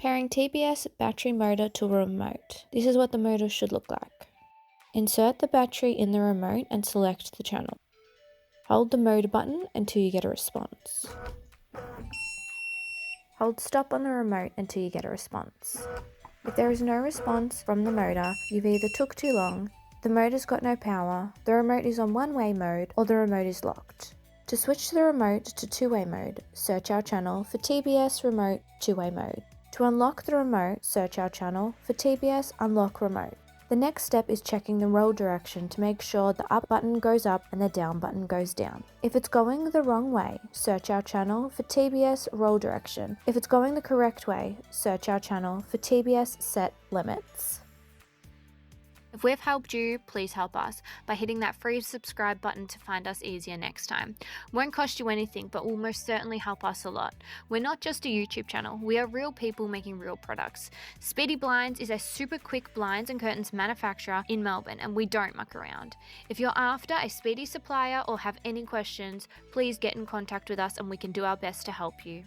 Pairing TBS battery motor to a remote. This is what the motor should look like. Insert the battery in the remote and select the channel. Hold the motor button until you get a response. Hold stop on the remote until you get a response. If there is no response from the motor, you've either took too long, the motor's got no power, the remote is on one-way mode, or the remote is locked. To switch the remote to two-way mode, search our channel for TBS Remote two-way mode. To unlock the remote, search our channel for TBS Unlock Remote. The next step is checking the roll direction to make sure the up button goes up and the down button goes down. If it's going the wrong way, search our channel for TBS Roll Direction. If it's going the correct way, search our channel for TBS Set Limits. If we've helped you, please help us by hitting that free subscribe button to find us easier next time. Won't cost you anything, but will most certainly help us a lot. We're not just a YouTube channel, we are real people making real products. Speedy Blinds is a super quick blinds and curtains manufacturer in Melbourne, and we don't muck around. If you're after a Speedy supplier or have any questions, please get in contact with us and we can do our best to help you.